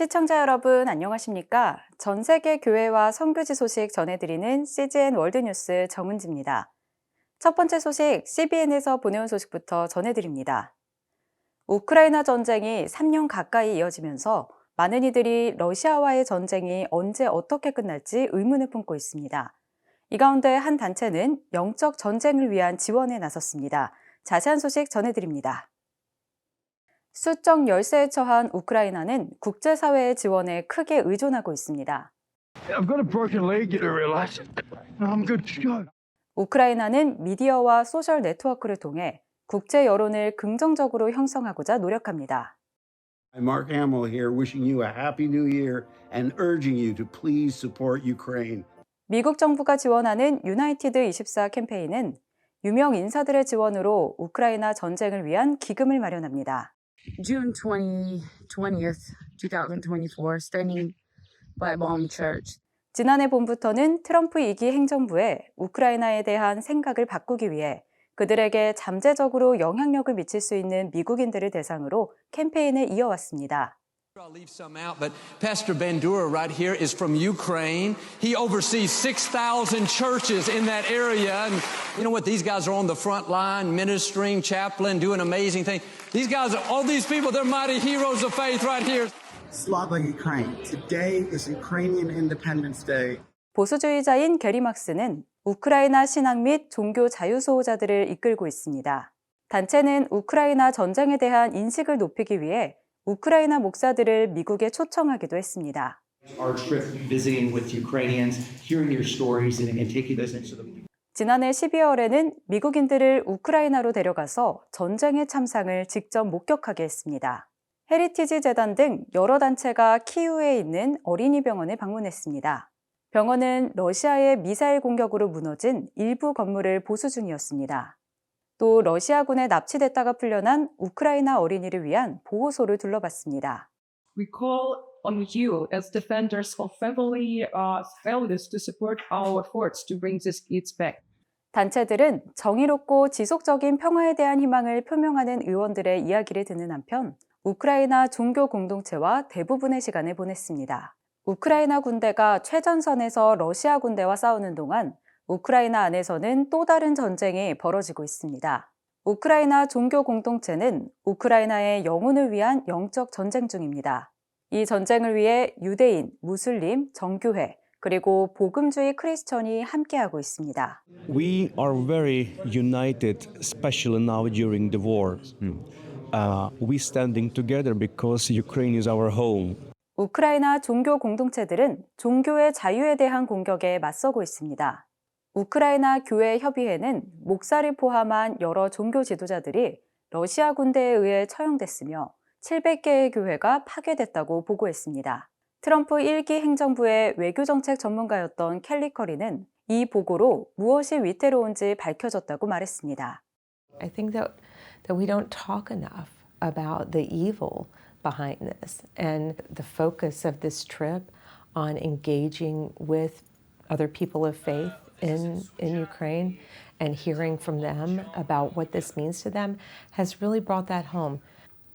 시청자 여러분 안녕하십니까? 전 세계 교회와 선교지 소식 전해드리는 CGN 월드뉴스 정은지입니다. 첫 번째 소식 CBN에서 보내온 소식부터 전해드립니다. 우크라이나 전쟁이 3년 가까이 이어지면서 많은 이들이 러시아와의 전쟁이 언제 어떻게 끝날지 의문을 품고 있습니다. 이 가운데 한 단체는 영적 전쟁을 위한 지원에 나섰습니다. 자세한 소식 전해드립니다. 수적 열세에 처한 우크라이나는 국제사회의 지원에 크게 의존하고 있습니다. I've got a broken leg, you realize? I'm good to go. 우크라이나는 미디어와 소셜 네트워크를 통해 국제 여론을 긍정적으로 형성하고자 노력합니다. I'm Mark Hamill here, wishing you a happy new year and urging you to please support Ukraine. 미국 정부가 지원하는 유나이티드 24 캠페인은 유명 인사들의 지원으로 우크라이나 전쟁을 위한 기금을 마련합니다. June 20th, 2024, Standing Bible Home Church. 지난해 봄부터는 트럼프 2기 행정부에 우크라이나에 대한 생각을 바꾸기 위해 그들에게 잠재적으로 영향력을 미칠 수 있는 미국인들을 대상으로 캠페인을 이어왔습니다. I'll leave some out, but Pastor Bandura right here is from Ukraine. He oversees 6,000 churches in that area. And you know what? These guys are on the front line, ministering, chaplain, doing amazing things. These guys, all these people, they're mighty heroes of faith right here. Slava Ukraine. Today is Ukrainian Independence Day. 보수주의자인 게리 막스는 우크라이나 신앙 및 종교 자유수호자들을 이끌고 있습니다. 단체는 우크라이나 전쟁에 대한 인식을 높이기 위해 우크라이나 목사들을 미국에 초청하기도 했습니다. Our trip visiting with Ukrainians, hearing their stories and taking this into the 지난해 12월에는 미국인들을 우크라이나로 데려가서 전쟁의 참상을 직접 목격하게 했습니다. 헤리티지 재단 등 여러 단체가 키우에 있는 어린이 병원을 방문했습니다. 병원은 러시아의 미사일 공격으로 무너진 일부 건물을 보수 중이었습니다. 또 러시아군에 납치됐다가 풀려난 우크라이나 어린이를 위한 보호소를 둘러봤습니다. We call on you as defenders of family values to support our efforts to bring these kids back. 단체들은 정의롭고 지속적인 평화에 대한 희망을 표명하는 의원들의 이야기를 듣는 한편 우크라이나 종교 공동체와 대부분의 시간을 보냈습니다. 우크라이나 군대가 최전선에서 러시아 군대와 싸우는 동안 우크라이나 안에서는 또 다른 전쟁이 벌어지고 있습니다. 우크라이나 종교 공동체는 우크라이나의 영혼을 위한 영적 전쟁 중입니다. 이 전쟁을 위해 유대인, 무슬림, 정교회, 그리고 복음주의 크리스천이 함께하고 있습니다. We are very united, especially now during the war. We standing together because Ukraine is our home. 우크라이나 종교 공동체들은 종교의 자유에 대한 공격에 맞서고 있습니다. 우크라이나 교회 협의회는 목사를 포함한 여러 종교 지도자들이 러시아 군대에 의해 처형됐으며 700개의 교회가 파괴됐다고 보고했습니다. 트럼프 1기 행정부의 외교정책 전문가였던 켈리 커리는 이 보고로 무엇이 위태로운지 밝혀졌다고 말했습니다. I think that we don't talk enough about the evil behind this and the focus of this trip on engaging with other people of faith in Ukraine and hearing from them about what this means to them has really brought that home.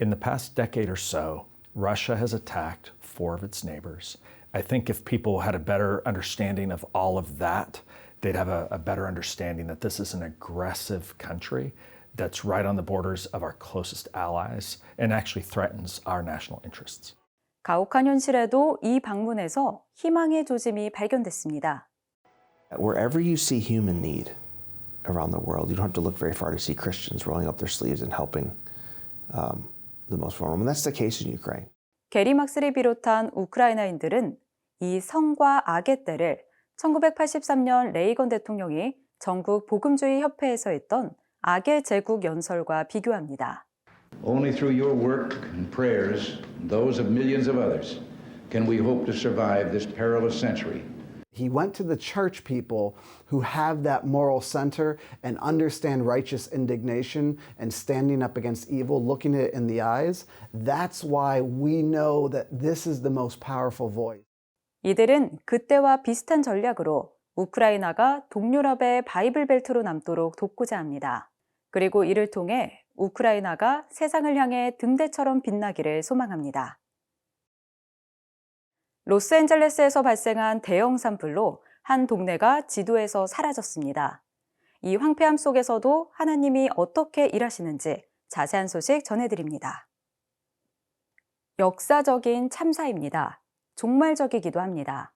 In the past decade or so, Russia has attacked 4 of its neighbors. I think if people had a better understanding of all of that, they'd have a better understanding that this is an aggressive country that's right on the borders of our closest allies and actually threatens our national interests. 가혹한 현실에도 이 방문에서 희망의 조짐이 발견됐습니다. Wherever you see human need around the world, you don't have to look very far to see Christians rolling up their sleeves and helping the most vulnerable. And that's the case in Ukraine. 게리 막스를 비롯한 우크라이나인들은 이 성과 악의 때를 1983년 레이건 대통령이 전국 복음주의 협회에서 했던 악의 제국 연설과 비교합니다. Only through your work and prayers, and those of millions of others, can we hope to survive this perilous century. He went to the church people who have that moral center and understand righteous indignation and standing up against evil, looking it in the eyes. That's why we know that this is the most powerful voice. 이들은 그때와 비슷한 전략으로 우크라이나가 동유럽의 바이블 벨트로 남도록 돕고자 합니다. 그리고 이를 통해 우크라이나가 세상을 향해 등대처럼 빛나기를 소망합니다. 로스앤젤레스에서 발생한 대형 산불로 한 동네가 지도에서 사라졌습니다. 이 황폐함 속에서도 하나님이 어떻게 일하시는지 자세한 소식 전해드립니다. 역사적인 참사입니다. 종말적이기도 합니다.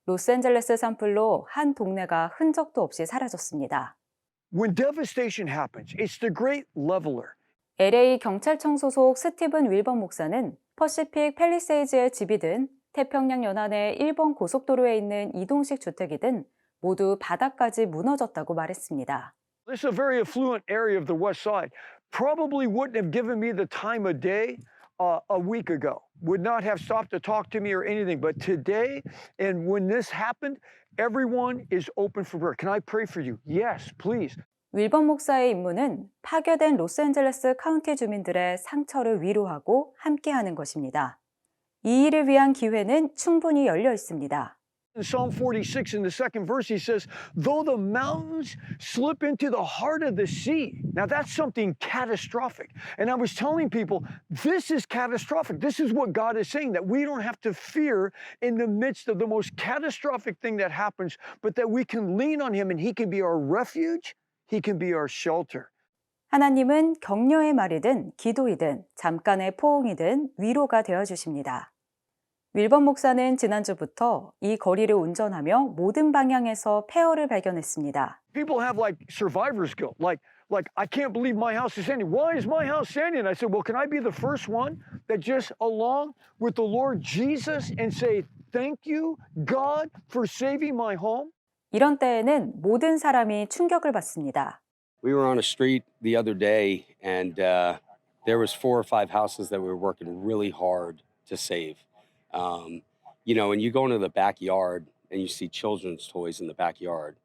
로스앤젤레스 산불로 한 동네가 흔적도 없이 사라졌습니다. When devastation happens, it's the great leveler. LA 경찰청 소속 스티븐 윌번 목사는 퍼시픽 팰리세이즈의 집이든 태평양 연안의 일본 고속도로에 있는 이동식 주택이든 모두 바닥까지 무너졌다고 말했습니다. This is a very affluent area of the West Side. Probably wouldn't have given me the time of day a week ago. Would not have stopped to talk to me or anything. But today, and when this happened, everyone is open for prayer. Can I pray for you? Yes, please. 윌번 목사의 임무는 파괴된 로스앤젤레스 카운티 주민들의 상처를 위로하고 함께하는 것입니다. 이 일을 위한 기회는 충분히 열려 있습니다. In Psalm 46 in the second verse, he says, though the mountains slip into the heart of the sea. Now that's something catastrophic. And I was telling people, this is catastrophic. This is what God is saying, that we don't have to fear in the midst of the most catastrophic thing that happens, but that we can lean on him and he can be our refuge. He can be our shelter. 하나님은 격려의 말이든 기도이든 잠깐의 포옹이든 위로가 되어주십니다. 윌번 목사는 지난주부터 이 거리를 운전하며 모든 방향에서 폐허를 발견했습니다. People have like survivor's guilt, like I can't believe my house is standing. Why is my house standing? I said, well, can I be the first one that just along with the Lord Jesus and say, thank you, God, for saving my home? 이런 때에는 모든 사람이 충격을 받습니다. We were on a street the other day, and there was 4 or 5 houses that we were working really hard to save. You know, and you go into the backyard and you see children's toys in the backyard.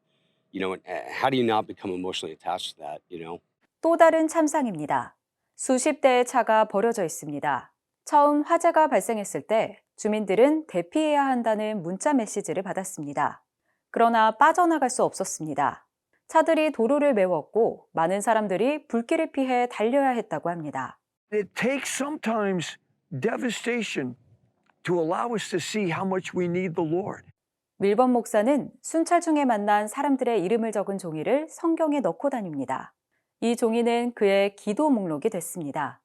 You know, how do you not become emotionally attached to that, you know? 또 다른 참상입니다. 수십 대의 차가 버려져 있습니다. 처음 화재가 발생했을 때 주민들은 대피해야 한다는 문자 메시지를 받았습니다. 그러나 빠져나갈 수 없었습니다. 차들이 도로를 메웠고 많은 사람들이 불길을 피해 달려야 했다고 합니다. It takes sometimes devastation to allow us to see how much we need the Lord. 윌번 목사는 순찰 중에 만난 사람들의 이름을 적은 종이를 성경에 넣고 다닙니다. 이 종이는 그의 기도 목록이 됐습니다.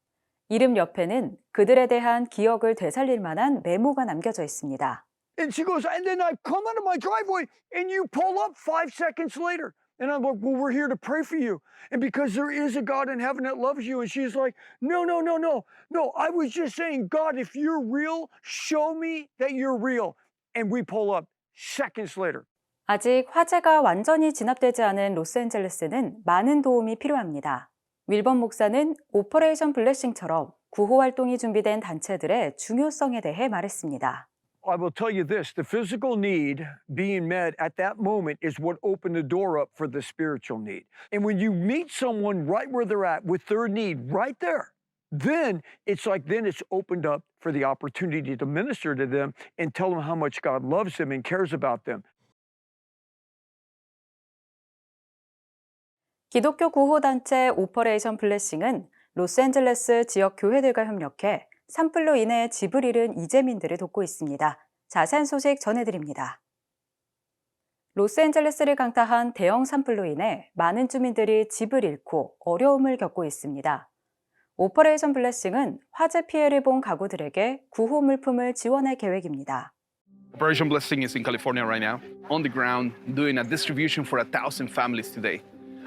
이름 옆에는 그들에 대한 기억을 되살릴 만한 메모가 남겨져 있습니다. And she goes, and then I come out of my driveway and you pull up 5 seconds later. And I'm like, well, we're here to pray for you. And because there is a God in heaven that loves you. And she's like, no. I was just saying, God, if you're real, show me that you're real. And we pull up seconds later. 아직 화재가 완전히 진압되지 않은 로스앤젤레스는 많은 도움이 필요합니다. 윌번 목사는 오퍼레이션 블레싱처럼 구호 활동이 준비된 단체들의 중요성에 대해 말했습니다. I will tell you this, the physical need being met at that moment is what opened the door up for the spiritual need. And when you meet someone right where they're at with their need right there, then it's opened up for the opportunity to minister to them and tell them how much God loves them and cares about them. 기독교 구호단체 오퍼레이션 블레싱은 로스앤젤레스 지역 교회들과 협력해 산불로 인해 집을 잃은 이재민들을 돕고 있습니다. 자세한 소식 전해드립니다. 로스앤젤레스를 강타한 대형 산불로 인해 많은 주민들이 집을 잃고 어려움을 겪고 있습니다. 오퍼레이션 블레싱은 화재 피해를 본 가구들에게 구호 물품을 지원할 계획입니다. Operation Blessing is in California right now, on the ground, doing a distribution for 1,000 families today.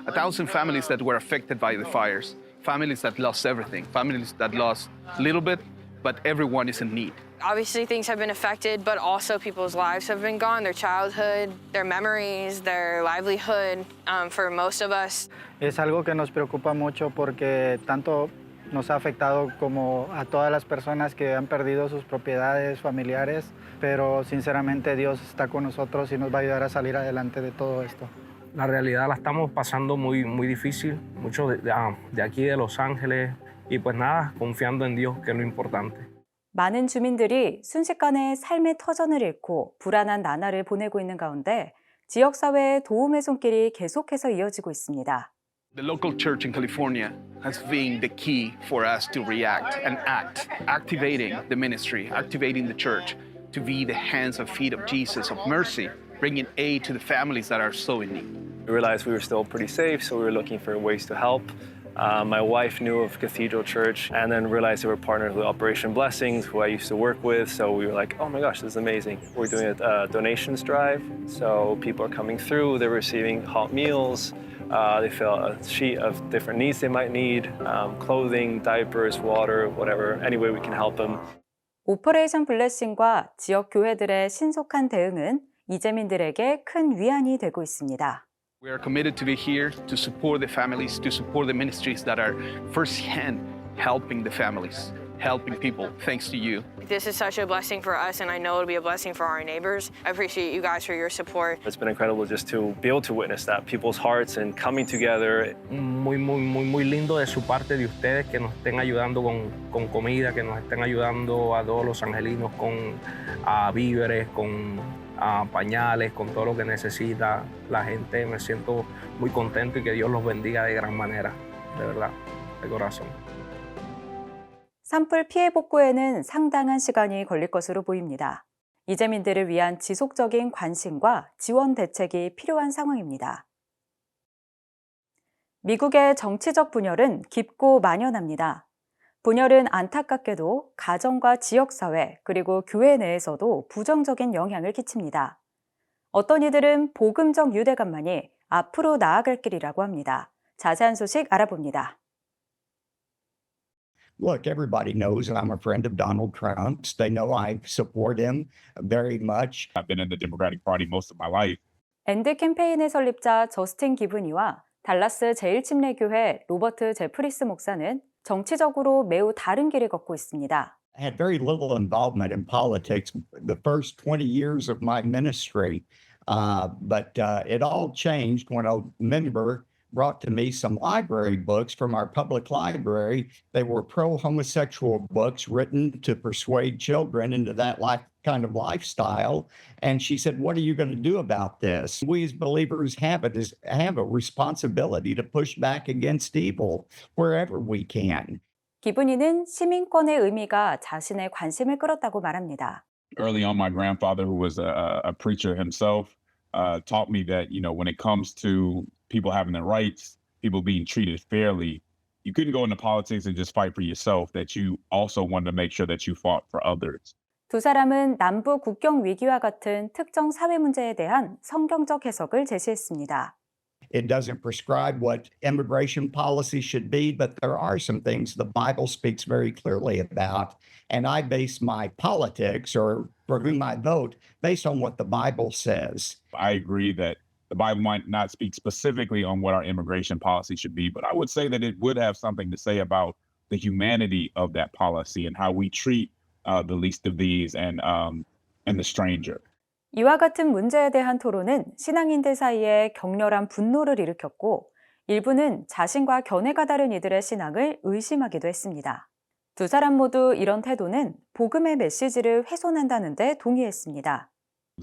1,000 families that were affected by the fires. Families that lost everything, families that lost a little bit, but everyone is in need. Obviously, things have been affected, but also people's lives have been gone, their childhood, their memories, their livelihood, for most of us. Es algo que nos preocupa mucho porque tanto nos ha afectado como a todas las personas que han perdido sus propiedades familiares, pero sinceramente Dios está con nosotros y nos va a ayudar a salir adelante de todo esto. La realidad la estamos pasando muy difícil, muchos de aquí de Los Ángeles, y pues nada, confiando en Dios, que es lo importante. 많은 주민들이 순식간에 삶의 터전을 잃고 불안한 나날을 보내고 있는 가운데 지역사회의 도움의 손길이 계속해서 이어지고 있습니다. The local church in California has been the key for us to react and act, activating the ministry, activating the church. to be the hands and feet of Jesus, of mercy, bringing aid to the families that are so in need. We realized we were still pretty safe, so we were looking for ways to help. My wife knew of Cathedral Church and then realized they were partnered with Operation Blessings, who I used to work with. So we were like, oh my gosh, this is amazing. We're doing a donations drive. So people are coming through, they're receiving hot meals. They fill a sheet of different needs they might need, clothing, diapers, water, whatever, any way we can help them. 오퍼레이션 블레싱과 지역 교회들의 신속한 대응은 이재민들에게 큰 위안이 되고 있습니다. We are committed to be here to support the families, to support the ministries that are firsthand helping the families, helping people, thanks to you. This is such a blessing for us, and I know it'll be a blessing for our neighbors. I appreciate you guys for your support. It's been incredible just to be able to witness that, people's hearts and coming together. Muy lindo de su parte de ustedes que nos estén ayudando con comida, que nos estén ayudando a todos los angelinos con víveres, con pañales, con todo lo que necesita la gente. Me siento muy contento y que Dios los bendiga de gran manera, de verdad, de corazón. 산불 피해 복구에는 상당한 시간이 걸릴 것으로 보입니다. 이재민들을 위한 지속적인 관심과 지원 대책이 필요한 상황입니다. 미국의 정치적 분열은 깊고 만연합니다. 분열은 안타깝게도 가정과 지역사회 그리고 교회 내에서도 부정적인 영향을 끼칩니다. 어떤 이들은 복음적 유대감만이 앞으로 나아갈 길이라고 합니다. 자세한 소식 알아봅니다. Look, everybody knows I'm a friend of Donald Trump's. They know I support him very much. I've been in the Democratic Party most of my life. 앤드 캠페인의 설립자 저스틴 기브니와 달라스 제1침례교회 로버트 제프리스 목사는 정치적으로 매우 다른 길을 걷고 있습니다. I had very little involvement in politics the first 20 years of my ministry, but it all changed when a member brought to me some library books from our public library. They were pro-homosexual books written to persuade children into that kind of lifestyle. And she said, what are you going to do about this? We as believers have a responsibility to push back against evil wherever we can. 기브니는 시민권의 의미가 자신의 관심을 끌었다고 말합니다. Early on, my grandfather, who was a preacher himself, taught me that, when it comes to people having their rights, people being treated fairly, you couldn't go into politics and just fight for yourself, that you also wanted to make sure that you fought for others. 두 사람은 남부 국경 위기와 같은 특정 사회 문제에 대한 성경적 해석을 제시했습니다. It doesn't prescribe what immigration policy should be, but there are some things the Bible speaks very clearly about. And I base my politics or for whom I vote based on what the Bible says. I agree that the Bible might not speak specifically on what our immigration policy should be, but I would say that it would have something to say about the humanity of that policy and how we treat the least of these and the stranger. 이와 같은 문제에 대한 토론은 신앙인들 사이에 격렬한 분노를 일으켰고 일부는 자신과 견해가 다른 이들의 신앙을 의심하기도 했습니다. 두 사람 모두 이런 태도는 복음의 메시지를 훼손한다는 데 동의했습니다.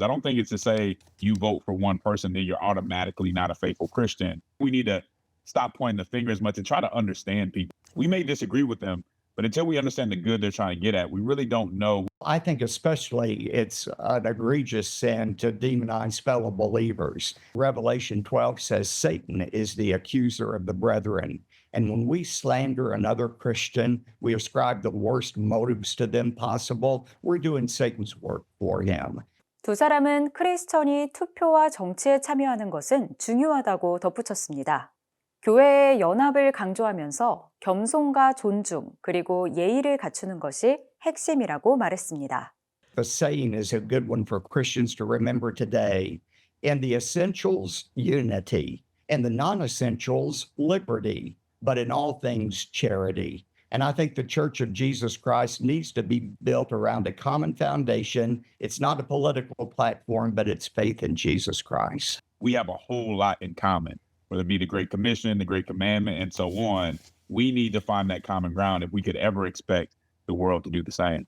I don't think it's to say you vote for one person, then you're automatically not a faithful Christian. We need to stop pointing the finger as much and try to understand people. We may disagree with them, but until we understand the good they're trying to get at, we really don't know. I think especially it's an egregious sin to demonize fellow believers. Revelation 12 says Satan is the accuser of the brethren. And when we slander another Christian, we ascribe the worst motives to them possible. We're doing Satan's work for him. 두 사람은 크리스천이 투표와 정치에 참여하는 것은 중요하다고 덧붙였습니다. 교회의 연합을 강조하면서 겸손과 존중 그리고 예의를 갖추는 것이 핵심이라고 말했습니다. The saying is a good one for Christians to remember today. In the essentials, unity. In the non-essentials, liberty. But in all things, charity. And I think the Church of Jesus Christ needs to be built around a common foundation. It's not a political platform, but it's faith in Jesus Christ. We have a whole lot in common, whether it be the Great Commission, the Great Commandment, and so on. We need to find that common ground if we could ever expect the world to do the same.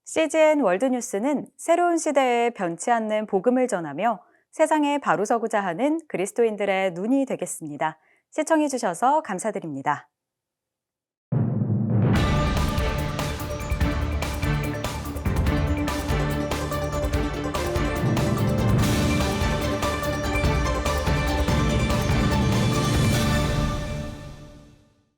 CGN 월드뉴스는 새로운 시대에 변치 않는 복음을 전하며 세상에 바로서고자 하는 그리스도인들의 눈이 되겠습니다. 시청해주셔서 감사드립니다.